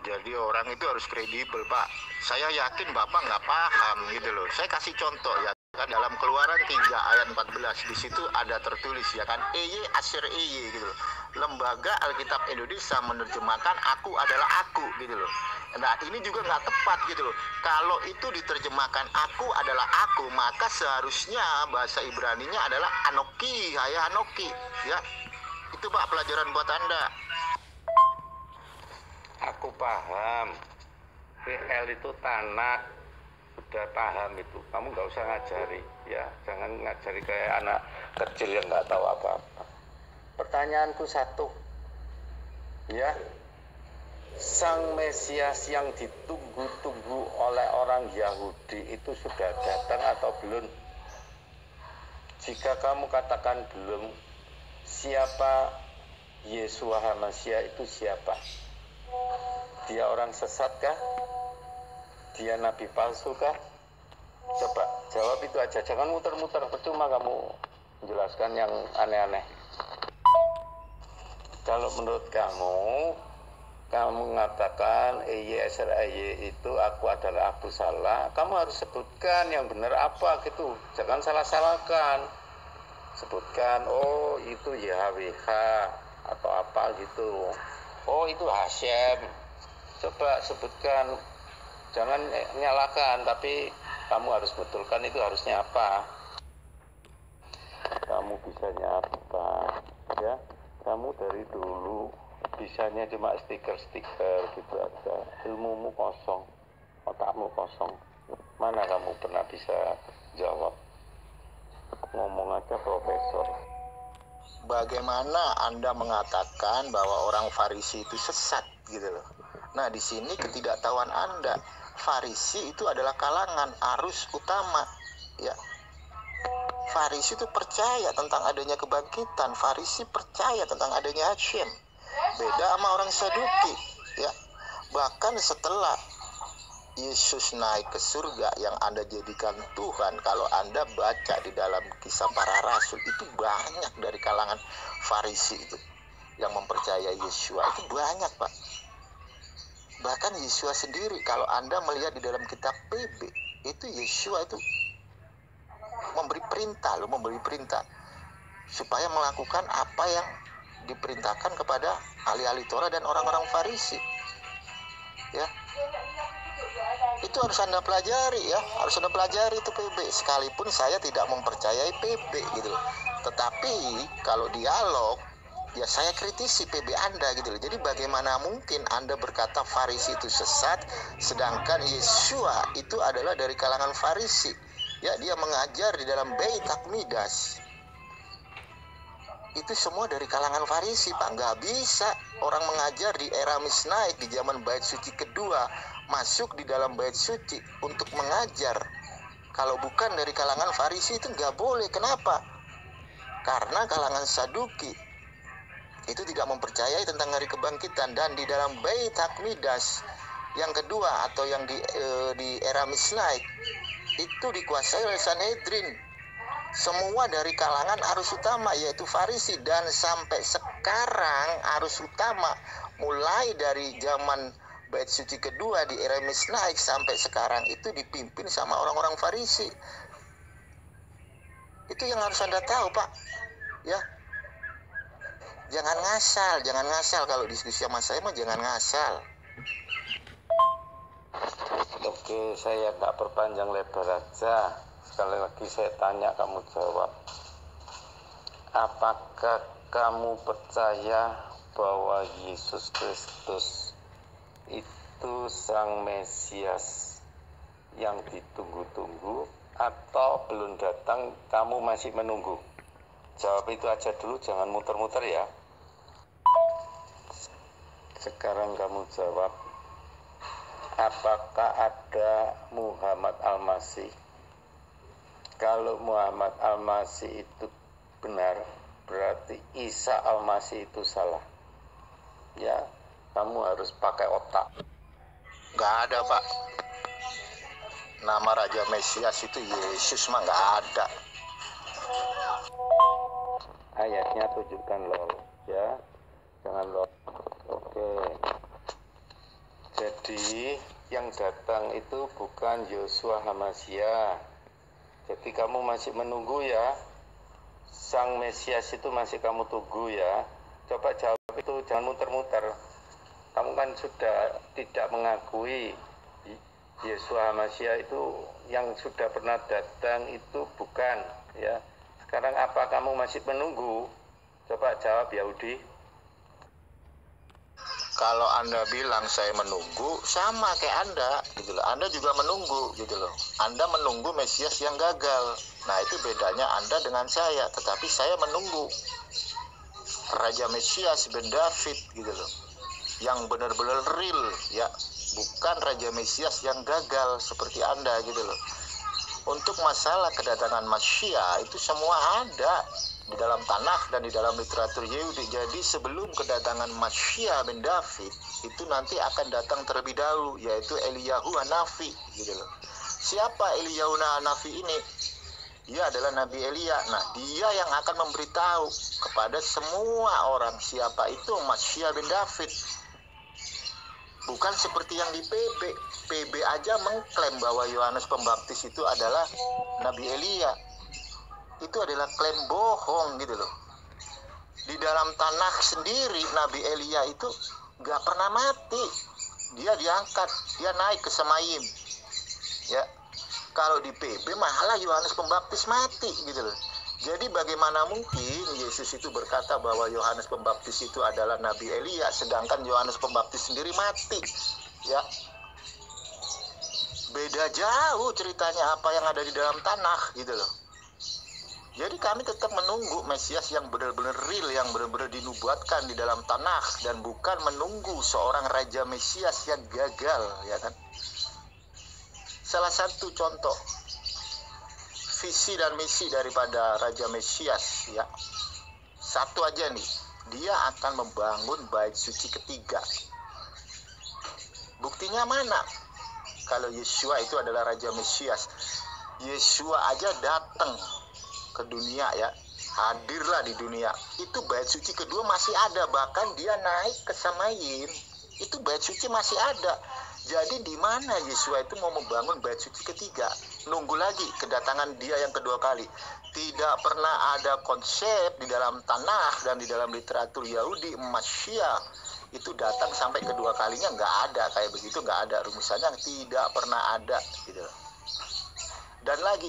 Jadi orang itu harus kredibel, Pak. Saya yakin Bapak nggak paham gitu loh. Saya kasih contoh ya kan, dalam Keluaran 3 ayat 14 di situ ada tertulis ya kan, EY Asher EY gitu loh. Lembaga Alkitab Indonesia menerjemahkan aku adalah aku gitu loh. Nah ini juga nggak tepat gitu loh. Kalau itu diterjemahkan aku adalah aku, maka seharusnya bahasa Ibraninya adalah Anoki, ya Anoki ya. Itu Pak pelajaran buat Anda. Aku paham, PL itu tanah, udah paham itu. Kamu nggak usah ngajari, ya. Jangan ngajari kayak anak kecil yang nggak tahu apa-apa. Pertanyaanku satu, ya. Sang Mesias yang ditunggu-tunggu oleh orang Yahudi itu sudah datang atau belum? Jika kamu katakan belum, siapa Yeshua HaMasyiah itu siapa? Dia orang sesat kah? Dia nabi palsu kah? Coba jawab itu aja, jangan muter-muter, percuma kamu menjelaskan yang aneh-aneh. Kalau menurut kamu mengatakan EY itu aku adalah Abu Salah, kamu harus sebutkan yang benar apa gitu, jangan salah-salahkan. Sebutkan, oh itu YHWH atau apa gitu, oh itu Hashem. Coba sebutkan, jangan nyalakan, tapi kamu harus betulkan itu harusnya apa. Kamu bisanya apa, ya? Kamu dari dulu bisanya cuma stiker-stiker gitu aja. Ilmumu kosong, otakmu kosong. Mana kamu pernah bisa jawab? Ngomong aja profesor. Bagaimana Anda mengatakan bahwa orang Farisi itu sesat gitu loh. Nah di sini ketidaktahuan Anda. Farisi itu adalah kalangan arus utama ya. Farisi itu percaya tentang adanya kebangkitan. Farisi percaya tentang adanya Hashem. Beda sama orang Saduki ya. Bahkan setelah Yesus naik ke surga yang Anda jadikan Tuhan, kalau Anda baca di dalam Kisah Para Rasul itu banyak dari kalangan Farisi itu yang mempercayai Yeshua, itu banyak Pak. Bahkan Yeshua sendiri kalau Anda melihat di dalam kitab PB itu Yeshua itu memberi perintah supaya melakukan apa yang diperintahkan kepada ahli-ahli Torah dan orang-orang Farisi ya. Itu harus Anda pelajari ya, harus Anda pelajari itu PB, sekalipun saya tidak mempercayai PB gitu loh. Tetapi kalau dialog ya saya kritisi PB Anda gitu loh. Jadi bagaimana mungkin Anda berkata Farisi itu sesat sedangkan Yeshua itu adalah dari kalangan Farisi ya, dia mengajar di dalam Beit Hakmidas. Itu semua dari kalangan Farisi Pak. Nggak bisa orang mengajar di era Misnaik di zaman Bait Suci kedua masuk di dalam Bait Suci untuk mengajar kalau bukan dari kalangan Farisi, itu nggak boleh. Kenapa? Karena kalangan Saduki itu tidak mempercayai tentang hari kebangkitan. Dan di dalam Beit Hakmidas yang kedua atau yang di era Misnaik itu dikuasai oleh Sanhedrin, semua dari kalangan arus utama yaitu Farisi. Dan sampai sekarang arus utama mulai dari zaman Bait Suci kedua di era Misnaik sampai sekarang itu dipimpin sama orang-orang Farisi. Itu yang harus Anda tahu Pak ya. Jangan ngasal kalau diskusi sama saya mah, jangan ngasal. Oke, saya tidak perpanjang lebar aja. Sekali lagi saya tanya, kamu jawab. Apakah kamu percaya bahwa Yesus Kristus itu Sang Mesias yang ditunggu-tunggu, atau belum datang kamu masih menunggu? Jawab itu aja dulu, jangan muter-muter ya. Sekarang kamu jawab. Apakah ada Muhammad Al-Masih? Kalau Muhammad Al-Masih itu benar, berarti Isa Al-Masih itu salah. Ya, kamu harus pakai otak. Nggak ada Pak. Nama Raja Mesias itu Yesus mah nggak ada. Ayatnya tunjukkan loh, ya. Jangan loh. Oke. Yahudi yang datang itu bukan Yeshua HaMashiach. Jadi kamu masih menunggu ya, Sang Mesias itu masih kamu tunggu ya. Coba jawab itu, jangan muter-muter. Kamu kan sudah tidak mengakui Yeshua HaMashiach itu yang sudah pernah datang itu bukan ya. Sekarang apa kamu masih menunggu? Coba jawab Yahudi. Kalau Anda bilang saya menunggu, sama kayak Anda, gitu loh. Anda juga menunggu, gitu loh. Anda menunggu Mesias yang gagal. Nah, itu bedanya Anda dengan saya. Tetapi saya menunggu Raja Mesias ben David, gitu loh. Yang benar-benar real, ya. Bukan Raja Mesias yang gagal seperti Anda, gitu loh. Untuk masalah kedatangan Masya itu semua ada di dalam Tanakh dan di dalam literatur Yahudi. Jadi sebelum kedatangan Masya bin David itu nanti akan datang terlebih dahulu, yaitu Eliyahu Hanafi, gitu loh. Siapa Eliyahu Hanafi ini? Dia adalah Nabi Elia. Nah, dia yang akan memberitahu kepada semua orang siapa itu Masya bin David. Bukan seperti yang di PB. PB aja mengklaim bahwa Yohanes Pembaptis itu adalah Nabi Elia. Itu adalah klaim bohong, gitu loh. Di dalam Tanakh sendiri Nabi Elia itu gak pernah mati. Dia diangkat, dia naik ke Semayim. Ya, kalau di PB malah Yohanes Pembaptis mati, gitu loh. Jadi bagaimana mungkin Yesus itu berkata bahwa Yohanes Pembaptis itu adalah Nabi Elia, sedangkan Yohanes Pembaptis sendiri mati? Ya, beda jauh ceritanya apa yang ada di dalam Tanakh, gitu loh. Jadi kami tetap menunggu Mesias yang benar-benar real, yang benar-benar dinubuatkan di dalam Tanakh, dan bukan menunggu seorang Raja Mesias yang gagal, ya kan? Salah satu contoh visi dan misi daripada Raja Mesias, ya, satu aja nih, dia akan membangun bait suci ketiga. Buktinya mana? Kalau Yeshua itu adalah Raja Mesias, Yeshua aja datang ke dunia, ya, hadirlah di dunia, itu bait suci kedua masih ada, bahkan dia naik ke Samayim, itu bait suci masih ada. Jadi di mana Yeshua itu mau membangun bait suci ketiga? Nunggu lagi kedatangan dia yang kedua kali. Tidak pernah ada konsep di dalam Tanakh dan di dalam literatur Yahudi Masya itu datang sampai kedua kalinya, nggak ada kayak begitu, nggak ada rumusannya, tidak pernah ada, gitu. Dan lagi,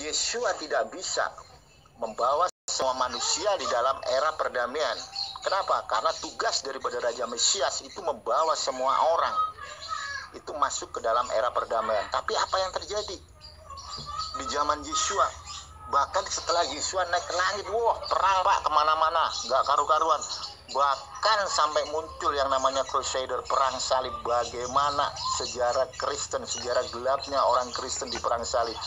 Yeshua tidak bisa membawa semua manusia di dalam era perdamaian. Kenapa? Karena tugas daripada Raja Mesias itu membawa semua orang itu masuk ke dalam era perdamaian. Tapi apa yang terjadi di zaman Yeshua? Bahkan setelah Yeshua naik ke langit, wah, perang Pak kemana-mana, nggak karu-karuan. Bahkan sampai muncul yang namanya Crusader, perang salib. Bagaimana sejarah Kristen, sejarah gelapnya orang Kristen di perang salib.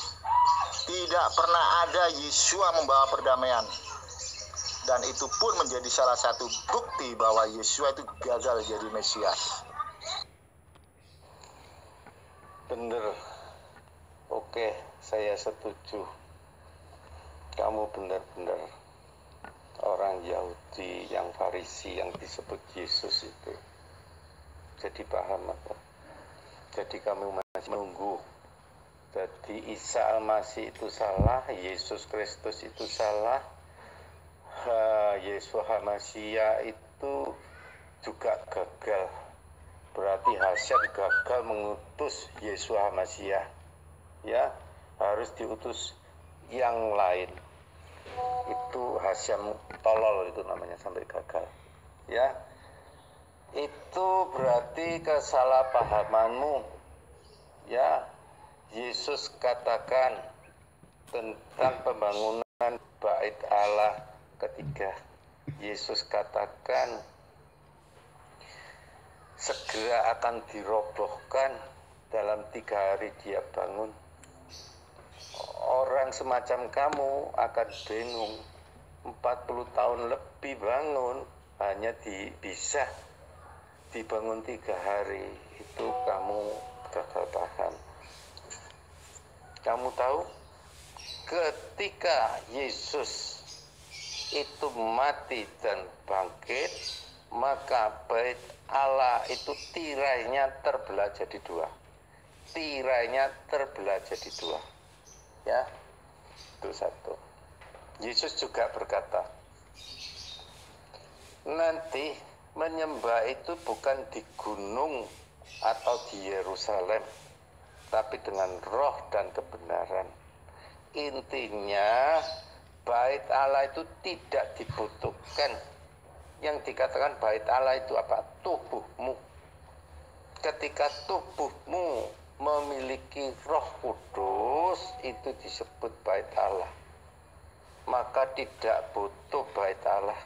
Tidak pernah ada Yeshua membawa perdamaian. Dan itu pun menjadi salah satu bukti bahwa Yeshua itu gagal jadi Mesias. Bener. Oke, saya setuju. Kamu benar-benar orang Yahudi yang Farisi yang disebut Yesus itu. Jadi paham apa? Jadi kamu masih menunggu. Jadi Isa Al-Masih itu salah, Yesus Kristus itu salah, Yeshua HaMashiach itu juga gagal. Berarti Hasyam gagal mengutus Yeshua HaMashiach. Ya, harus diutus yang lain. Itu Hasyam tolol itu namanya sampai gagal. Ya, itu berarti kesalahpahamanmu. Ya, Yesus katakan tentang pembangunan bait Allah ketiga. Yesus katakan segera akan dirobohkan, dalam 3 hari dia bangun. Orang semacam kamu akan bingung, 40 tahun lebih bangun, hanya bisa dibangun 3 hari. Itu kamu gagal paham. Kamu tahu, ketika Yesus itu mati dan bangkit, maka bait Allah itu tirainya terbelah jadi dua. Tirainya terbelah jadi dua. Ya, itu satu. Yesus juga berkata, nanti menyembah itu bukan di gunung atau di Yerusalem, tapi dengan roh dan kebenaran. Intinya, bait Allah itu tidak dibutuhkan. Yang dikatakan bait Allah itu apa? Tubuhmu. Ketika tubuhmu memiliki Roh Kudus, itu disebut bait Allah. Maka tidak butuh bait Allah,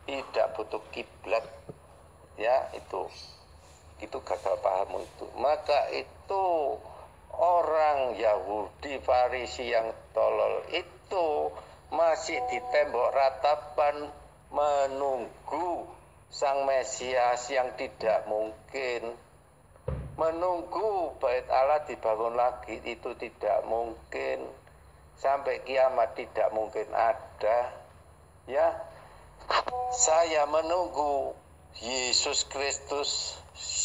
tidak butuh kiblat. Ya, itu gagal pahammu itu. Maka itu orang Yahudi Farisi yang tolol itu masih di tembok ratapan menunggu Sang Mesias yang tidak mungkin. Menunggu bait Allah dibangun lagi itu tidak mungkin. Sampai kiamat tidak mungkin ada. Ya, saya menunggu Yesus Kristus,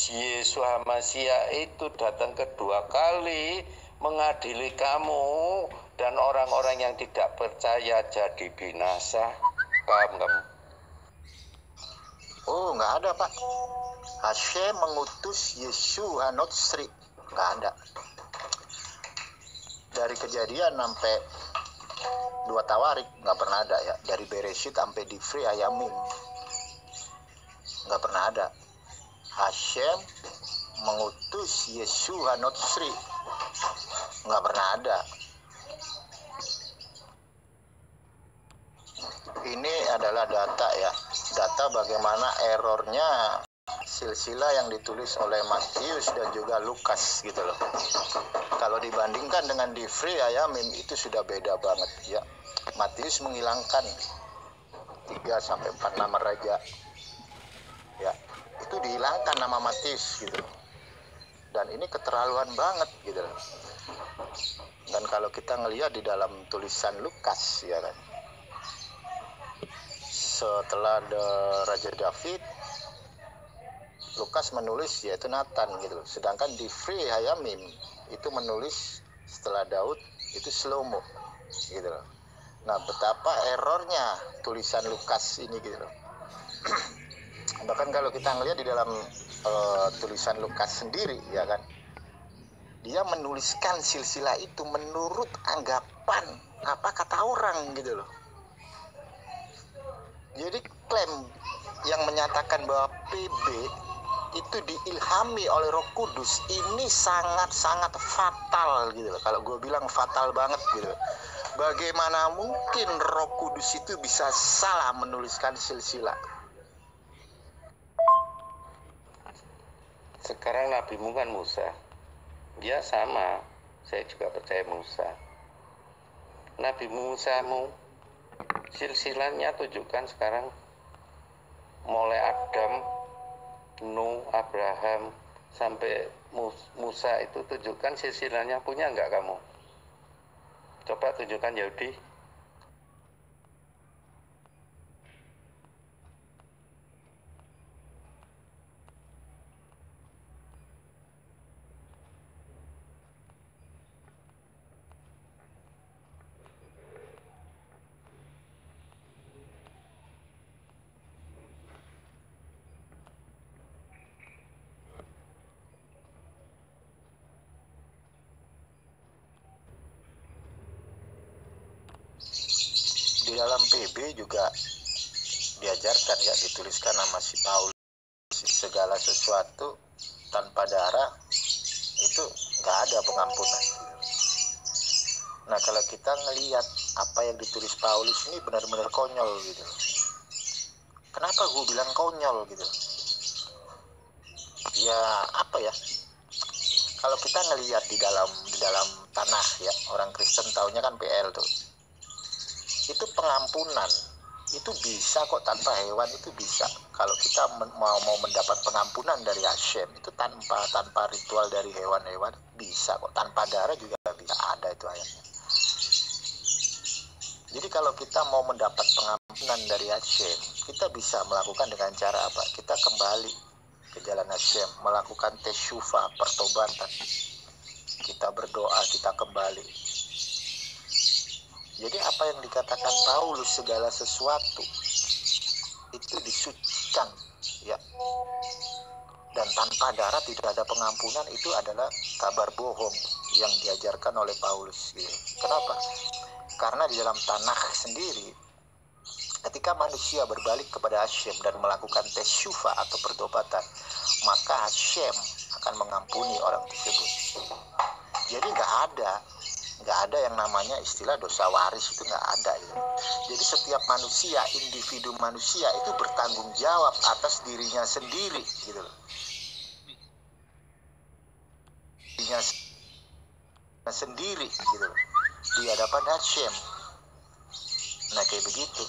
Yesus Hamasiah itu datang kedua kali mengadili kamu dan orang-orang yang tidak percaya jadi binasa. Paham kamu? Oh, nggak ada, Pak. Hashem mengutus Yesus Hanotsri. Nggak ada. Dari Kejadian sampai 2 Tawarik nggak pernah ada ya. Dari Bereshit sampai Difri Ayamin nggak pernah ada. Hashem mengutus Yesus Hanotsri. Nggak pernah ada. Ini adalah data ya. Data bagaimana errornya silsilah yang ditulis oleh Matius dan juga Lukas gitu loh. Kalau dibandingkan dengan Difri Ayamin itu sudah beda banget ya. Matius menghilangkan 3 sampai 4 nama raja. Ya, itu dihilangkan nama Matius gitu. Dan ini keterlaluan banget gitu loh. Dan kalau kita ngelihat di dalam tulisan Lukas ya kan. Setelah Raja David, Lukas menulis yaitu Nathan gitu loh. Sedangkan Difri Hayamim itu menulis setelah Daud itu Shlomo gitu loh. Nah, betapa errornya tulisan Lukas ini gitu loh. Bahkan kalau kita ngelihat di dalam tulisan Lukas sendiri ya kan, dia menuliskan silsilah itu menurut anggapan apa kata orang gitu loh. Jadi klaim yang menyatakan bahwa PB itu diilhami oleh Roh Kudus ini sangat-sangat fatal gitu loh. Kalau gue bilang fatal banget gitu. Bagaimana mungkin Roh Kudus itu bisa salah menuliskan silsilah? Sekarang nabimu kan Musa. Dia sama, saya juga percaya Musa. Nabi Musamu silsilahnya tunjukkan sekarang mulai Adam, Nuh, Abraham sampai Musa itu tunjukkan silsilahnya, punya enggak kamu? Coba tunjukkan Yahudi. Di dalam PB juga diajarkan ya, dituliskan nama si Paulus, segala sesuatu tanpa darah itu nggak ada pengampunan. Nah, kalau kita ngelihat apa yang ditulis Paulus ini benar-benar konyol gitu. Kenapa gue bilang konyol gitu? Ya apa ya? Kalau kita ngelihat di dalam tanah ya, orang Kristen taunya kan PL tuh. Itu pengampunan itu bisa kok, tanpa hewan itu bisa. Kalau kita mau mendapat pengampunan dari Hashem itu tanpa ritual dari hewan-hewan bisa kok, tanpa darah juga bisa, ada itu ayatnya. Jadi kalau kita mau mendapat pengampunan dari Hashem, kita bisa melakukan dengan cara apa? Kita kembali ke jalan Hashem, melakukan tesyufa, pertobatan. Kita berdoa, kita kembali. Jadi apa yang dikatakan Paulus, segala sesuatu itu disucikan, ya. Dan tanpa darah tidak ada pengampunan, itu adalah kabar bohong yang diajarkan oleh Paulus, gitu. Kenapa? Karena di dalam Tanakh sendiri, ketika manusia berbalik kepada Hashem dan melakukan tesyufa atau pertobatan, maka Hashem akan mengampuni orang tersebut. Jadi nggak ada yang namanya istilah dosa waris, itu nggak ada, gitu. Jadi setiap manusia, individu manusia itu bertanggung jawab atas dirinya sendiri, gitu loh. Dirinya sendiri, gitu loh, di hadapan Hashem. Nah, kayak begitu.